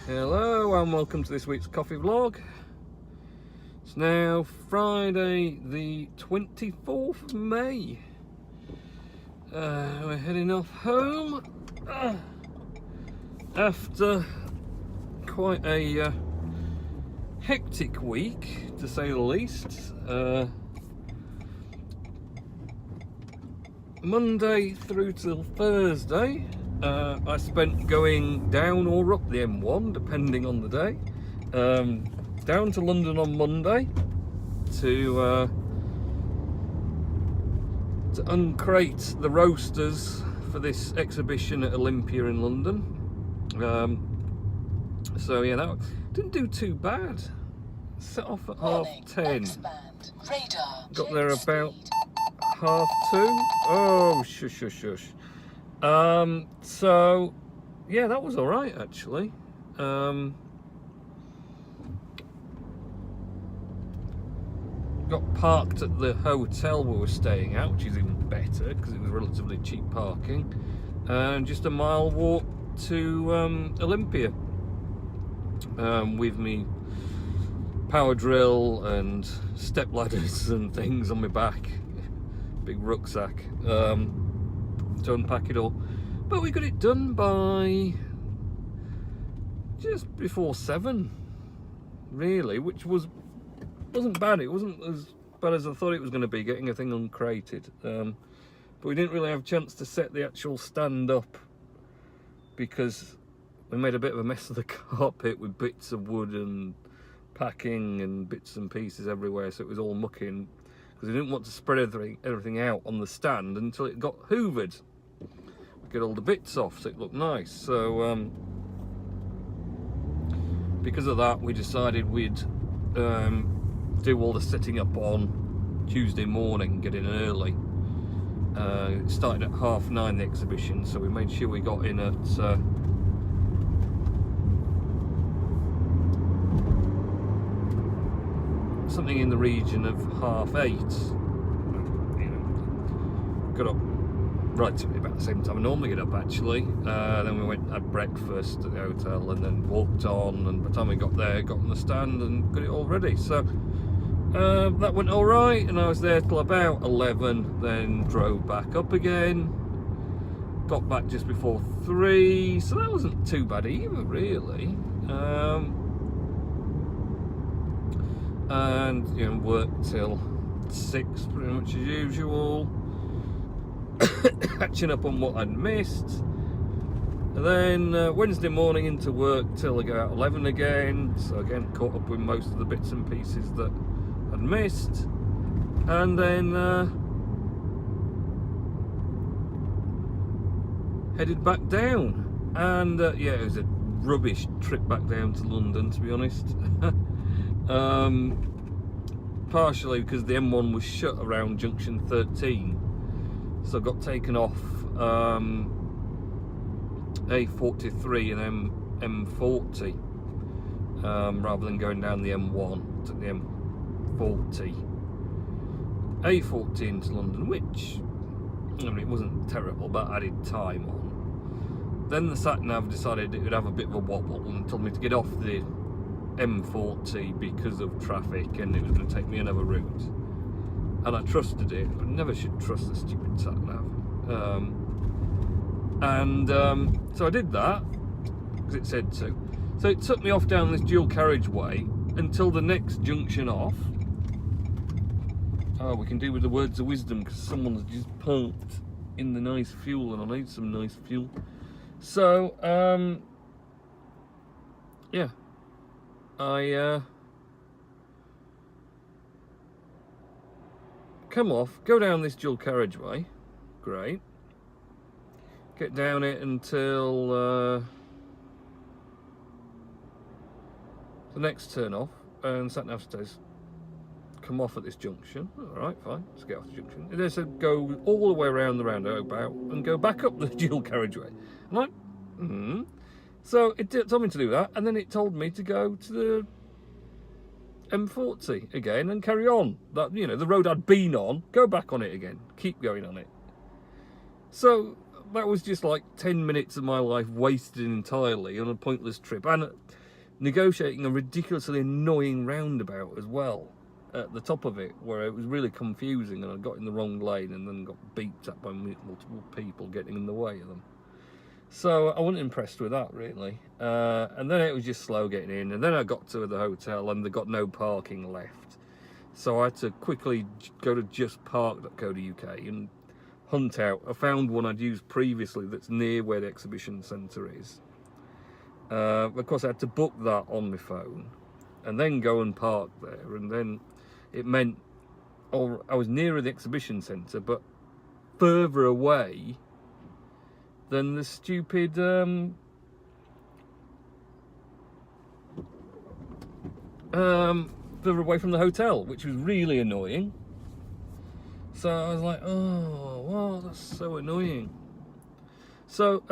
Hello and welcome to this week's coffee vlog. It's now Friday the 24th of May. We're heading off home after quite a hectic week, to say the least. Monday through till Thursday, I spent going down or up the M1, depending on the day. Down to London on Monday to uncrate the roasters for this exhibition at Olympia in London. So yeah, that didn't do too bad. Set off at 10:30. Got there about 2:30. Oh, shush. So yeah, that was all right actually. Got parked at the hotel we were staying at, which is even better because it was relatively cheap parking, and just a mile walk to Olympia with me power drill and step ladders and things on my back, big rucksack, to unpack it all. But we got it done by just before 7 really, which wasn't bad. It wasn't as bad as I thought it was going to be, getting a thing uncrated. But we didn't really have a chance to set the actual stand up because we made a bit of a mess of the carpet with bits of wood and packing and bits and pieces everywhere, so it was all mucking because we didn't want to spread everything out on the stand until it got hoovered, get all the bits off so it looked nice. So because of that, we decided we'd do all the setting up on Tuesday morning, get in early. It started at 9:30, the exhibition, so we made sure we got in at something in the region of 8:30. Got up relatively about the same time I normally get up actually. Then we went and had breakfast at the hotel and then walked on, and by the time we got there, got on the stand and got it all ready. So that went all right, and I was there till about 11, then drove back up again, got back just before 3, so that wasn't too bad either really. And worked till 6 pretty much as usual, catching up on what I'd missed. And then Wednesday morning into work till I go out 11 again, so again caught up with most of the bits and pieces that I'd missed. And then headed back down, and yeah, it was a rubbish trip back down to London, to be honest. Partially because the M1 was shut around junction 13, so I got taken off A43 and M40 rather than going down the M1. Took the M40, A40 into London, which it wasn't terrible, but I added time on. Then the sat nav decided it would have a bit of a wobble and told me to get off the M40 because of traffic, and it was going to take me another route, and I trusted it. I never should trust the stupid sat nav. So I did that because it said to. So it took me off down this dual carriageway until the next junction off. Oh, we can do with the words of wisdom because someone's just parked in the nice fuel, and I need some nice fuel. So yeah, I come off, go down this dual carriageway, great, get down it until the next turn off, and sat nav says come off at this junction. Alright, fine, let's get off the junction. They said go all the way around the roundabout and go back up the dual carriageway. I'm like, So it told me to do that, and then it told me to go to the M40 again and carry on. That, the road I'd been on, go back on it again, keep going on it. So that was just like 10 minutes of my life wasted entirely on a pointless trip, and negotiating a ridiculously annoying roundabout as well at the top of it, where it was really confusing, and I got in the wrong lane and then got beeped at by multiple people getting in the way of them. So I wasn't impressed with that, really. And then it was just slow getting in, and then I got to the hotel and they got no parking left, so I had to quickly go to justpark.co.uk and hunt out. I found one I'd used previously that's near where the exhibition centre is. Of course, I had to book that on my phone and then go and park there, and then it meant I was nearer the exhibition centre but further away than the stupid further away from the hotel, which was really annoying. So I was like, oh, wow, that's so annoying. So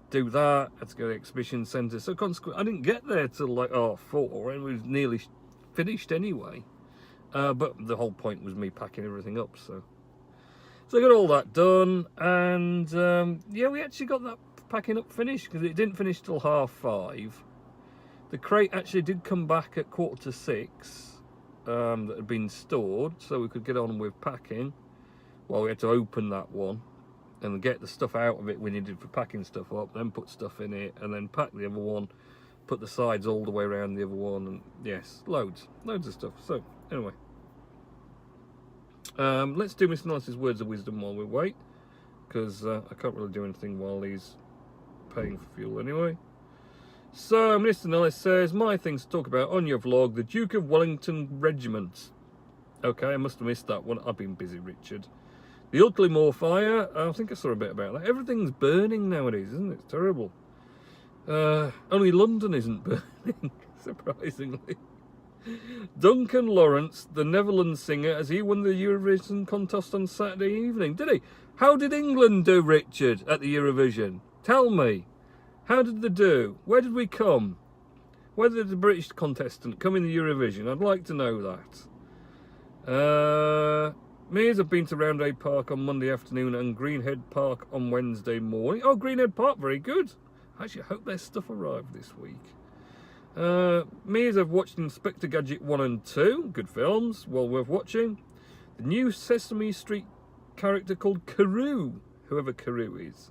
do that, had to go to the exhibition centre. So consequently, I didn't get there till like 4, and it was nearly finished anyway. But the whole point was me packing everything up. So I got all that done, and yeah, we actually got that packing up finished, because it didn't finish till 5:30. The crate actually did come back at 5:45. That had been stored, so we could get on with packing. Well, we had to open that one and get the stuff out of it we needed for packing stuff up, then put stuff in it, and then pack the other one, put the sides all the way around the other one, and yes, loads of stuff. So anyway, let's do Mr. Nice's words of wisdom while we wait, because I can't really do anything while he's paying for fuel anyway. So Mr. Nice says, my things to talk about on your vlog, the Duke of Wellington Regiment. Okay, I must have missed that one. I've been busy, Richard. The Uttleymore fire, I think I saw a bit about that. Everything's burning nowadays, isn't it? It's terrible. Only London isn't burning, surprisingly. Duncan Lawrence, the Netherlands singer, as he won the Eurovision contest on Saturday evening. Did he? How did England do, Richard, at the Eurovision? Tell me. How did they do? Where did we come? Where did the British contestant come in the Eurovision? I'd like to know that. Me have been to Roundhay Park on Monday afternoon and Greenhead Park on Wednesday morning. Oh, Greenhead Park, very good. Actually, I hope their stuff arrived this week. Me have watched Inspector Gadget 1 and 2. Good films, well worth watching. The new Sesame Street character called Karoo, whoever Karoo is.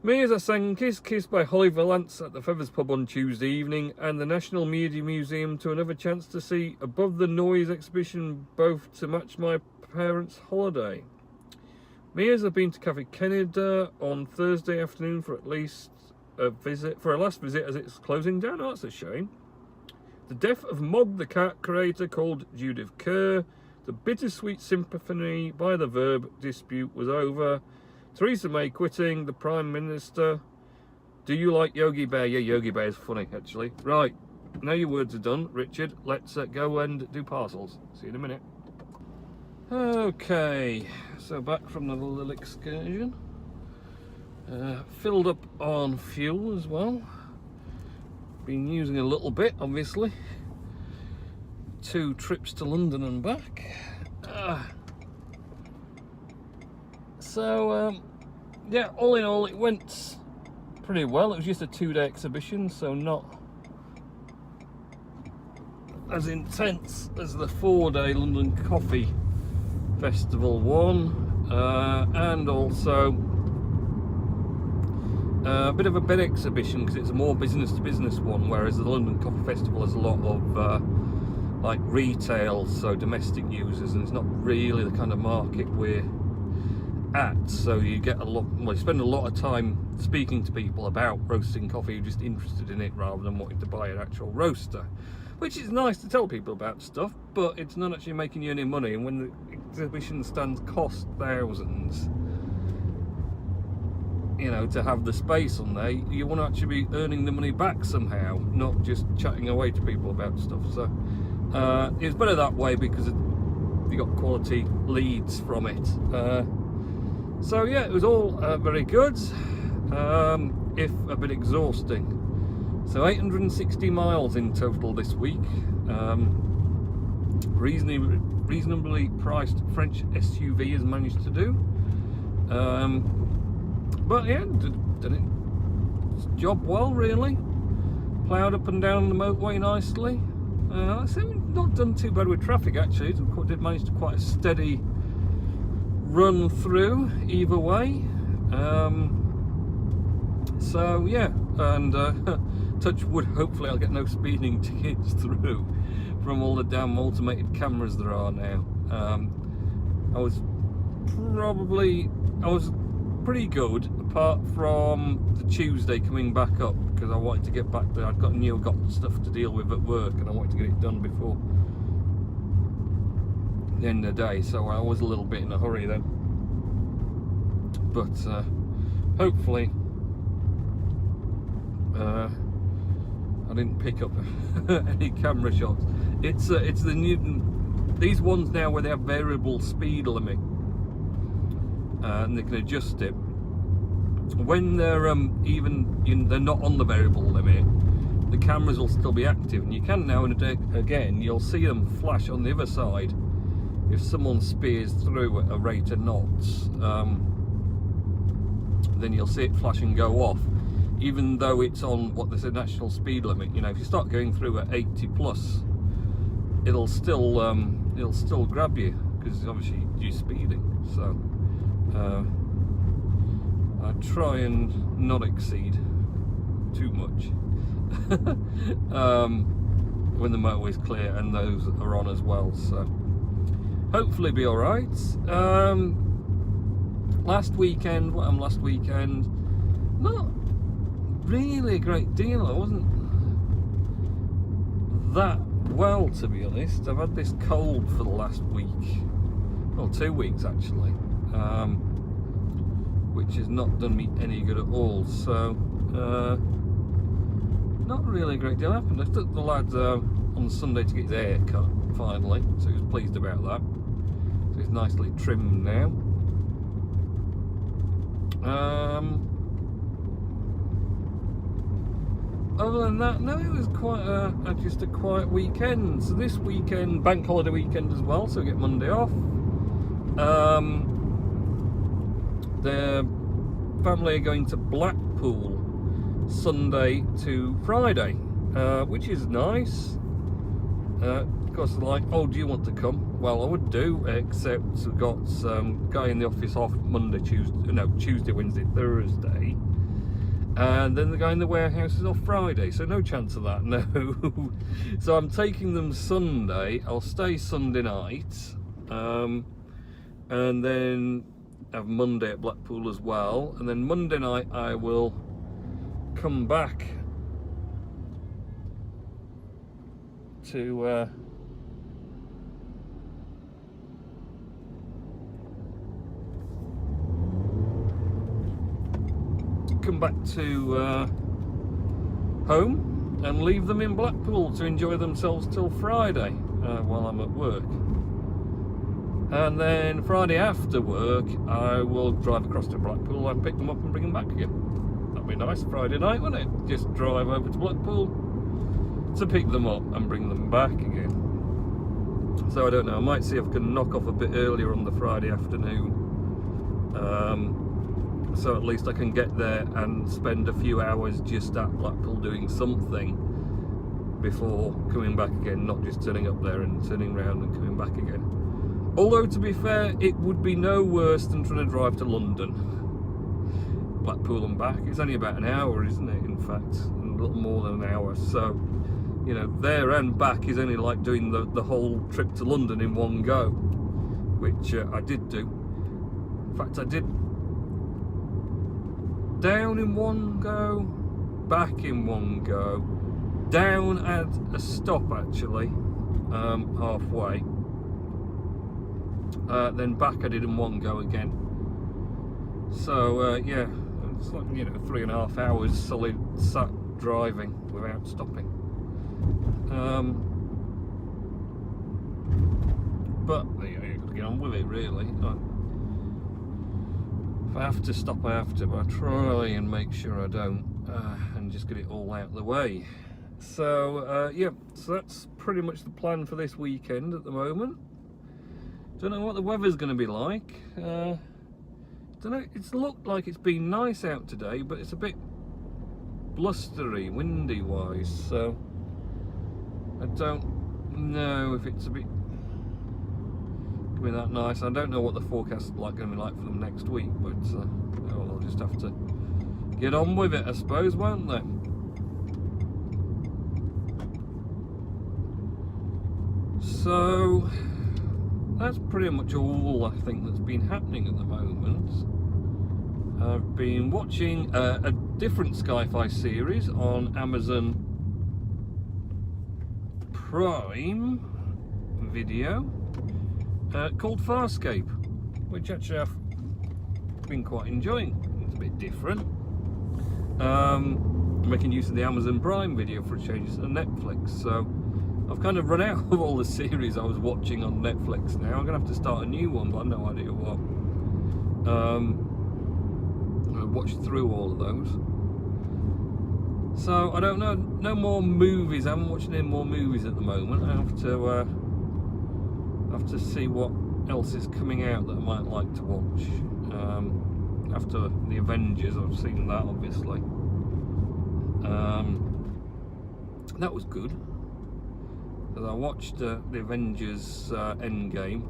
Me as I sang Kiss Kiss by Holly Valance at the Feathers pub on Tuesday evening, and the National Media Museum to another chance to see Above the Noise exhibition, both to match my parents' holiday. Me as I've been to Cafe Canada on Thursday afternoon for a last visit as it's closing down. Oh, that's a shame. The death of Mog the Cat creator called Judith Kerr. The bittersweet symphony by the Verb dispute was over. Theresa May quitting, the Prime Minister. Do you like Yogi Bear? Yeah, Yogi Bear is funny, actually. Right, now your words are done, Richard. Let's go and do parcels. See you in a minute. Okay, so back from the little excursion. Filled up on fuel as well. Been using a little bit, obviously. 2 trips to London and back. So, yeah, all in all, it went pretty well. It was just a 2-day exhibition, so not as intense as the 4-day London Coffee Festival one, and also a bit of a better exhibition because it's a more business-to-business one, whereas the London Coffee Festival has a lot of like retail, so domestic users, and it's not really the kind of market we're at. So you get you spend a lot of time speaking to people about roasting coffee, you're just interested in it rather than wanting to buy an actual roaster, which is nice to tell people about stuff, but it's not actually making you any money. And when the exhibition stands cost thousands, you know, to have the space on there, you want to actually be earning the money back somehow, not just chatting away to people about stuff. So it's better that way because you got quality leads from it. So yeah, it was all very good, if a bit exhausting. So 860 miles in total this week. Reasonably priced French SUV has managed to do. But yeah, did its job well, really. Ploughed up and down the motorway nicely. I say we've not done too bad with traffic, actually. Did manage to quite a steady run through either way. So yeah, and touch wood, hopefully I'll get no speeding tickets through from all the damn automated cameras there are now. I was pretty good, apart from the Tuesday coming back up, because I wanted to get back there. I'd got stuff to deal with at work, and I wanted to get it done before the end of the day, so I was a little bit in a hurry then. But hopefully I didn't pick up any camera shots. It's the new, these ones now where they have variable speed limit, and they can adjust it. When they're they're not on the variable limit, the cameras will still be active, and you can now and again you'll see them flash on the other side if someone spears through at a rate of knots. Then you'll see it flash and go off, even though it's on what they say national speed limit. You know, if you start going through at 80 plus, it'll still grab you, because obviously you're speeding. So I try and not exceed too much when the motorway's clear and those are on as well. So hopefully be all right. Last weekend, not really a great deal. I wasn't that well, to be honest. I've had this cold for the last week, well, 2 weeks actually, which has not done me any good at all. So not really a great deal happened. I took the lad on Sunday to get his hair cut finally, so he was pleased about that. So he's nicely trimmed now. Other than that, no, it was quite just a quiet weekend. So this weekend, bank holiday weekend as well, so we get Monday off. The family are going to Blackpool Sunday to Friday, which is nice. Of course, they're like, oh, do you want to come? Well, I would do, except we've got some guy in the office off Tuesday, Wednesday, Thursday. And then the guy in the warehouse is off Friday, so no chance of that, no. So I'm taking them Sunday. I'll stay Sunday night, and then have Monday at Blackpool as well. And then Monday night I will come back to home and leave them in Blackpool to enjoy themselves till Friday while I'm at work. And then Friday after work I will drive across to Blackpool and pick them up and bring them back again. That'd be nice, Friday night, wouldn't it? Just drive over to Blackpool to pick them up and bring them back again. So I don't know, I might see if I can knock off a bit earlier on the Friday afternoon, so at least I can get there and spend a few hours just at Blackpool doing something before coming back again, not just turning up there and turning around and coming back again. Although, to be fair, it would be no worse than trying to drive to London, Blackpool and back. It's only about an hour, isn't it, in fact, a little more than an hour. So, you know, there and back is only like doing the whole trip to London in one go, which I did do. In fact, I did down in one go, back in one go, down at a stop actually, halfway, then back I did in one go again. So yeah, it's like, you know, 3.5 hours solid sat driving without stopping. But you got to get on with it, really. If I have to stop, I have to, but I try and make sure I don't, and just get it all out of the way. So yeah, so that's pretty much the plan for this weekend at the moment. Don't know what the weather's going to be like. don't know, it's looked like it's been nice out today, but it's a bit blustery, windy wise, so I don't know if it's a bit gonna be that nice. I don't know what the forecast is going to be like for them next week, but well, they'll just have to get on with it, I suppose, won't they? So that's pretty much all I think that's been happening at the moment. I've been watching a different sci-fi series on Amazon Prime Video called Farscape, which actually I've been quite enjoying. It's a bit different. Making use of the Amazon Prime Video for a change to Netflix, so I've kind of run out of all the series I was watching on Netflix now. I'm gonna have to start a new one, but I've no idea what. I watched through all of those, so I don't know. No more movies. I haven't watched any more movies at the moment. I have to see what else is coming out that I might like to watch. After the Avengers, I've seen that obviously. That was good. I watched the Avengers Endgame.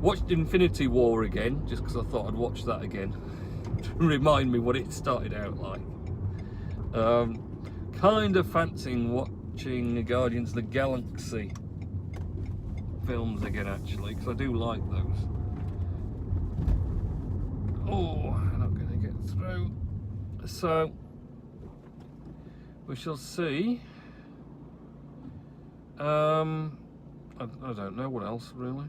Watched Infinity War again, just because I thought I'd watch that again to remind me what it started out like. Kind of fancying watching Guardians of the Galaxy films again, actually, because I do like those. Oh, I'm not going to get through. So we shall see. I don't know what else really.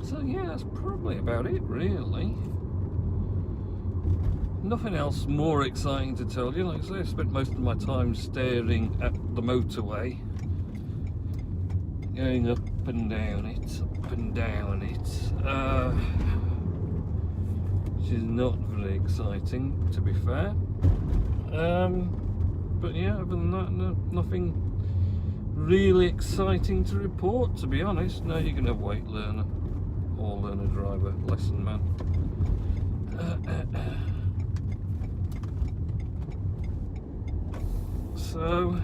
So yeah, that's probably about it really. Nothing else more exciting to tell you. Like I say, I spent most of my time staring at the motorway, going up and down it, up and down it, which is not very exciting, to be fair. But yeah, other than that, nothing really exciting to report, to be honest. No, you're gonna wait learner or learner driver lesson, man. So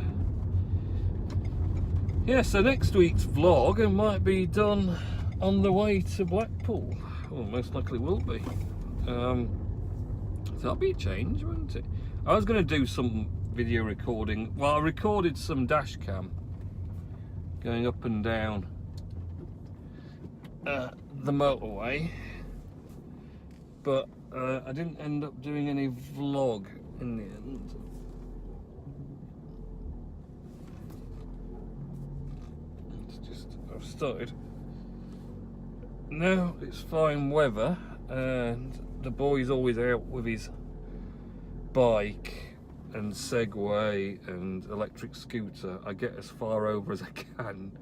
yeah, so next week's vlog it might be done on the way to Blackpool, or most likely will be. So that'll be a change, won't it? I was going to do some video recording. Well, I recorded some dash cam going up and down the motorway, but I didn't end up doing any vlog in the end. I've started. Now it's fine weather and the boy's always out with his bike and Segway and electric scooter. I get as far over as I can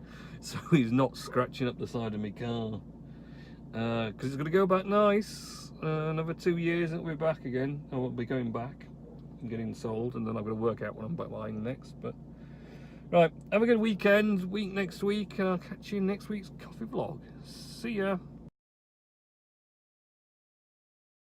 so he's not scratching up the side of my car, because it's going to go back nice. Another 2 years and we'll be back again. I won't be going back and getting sold, and then I'm going to work out what I'm buying next. But right, have a good week next week, and I'll catch you in next week's coffee vlog. See ya.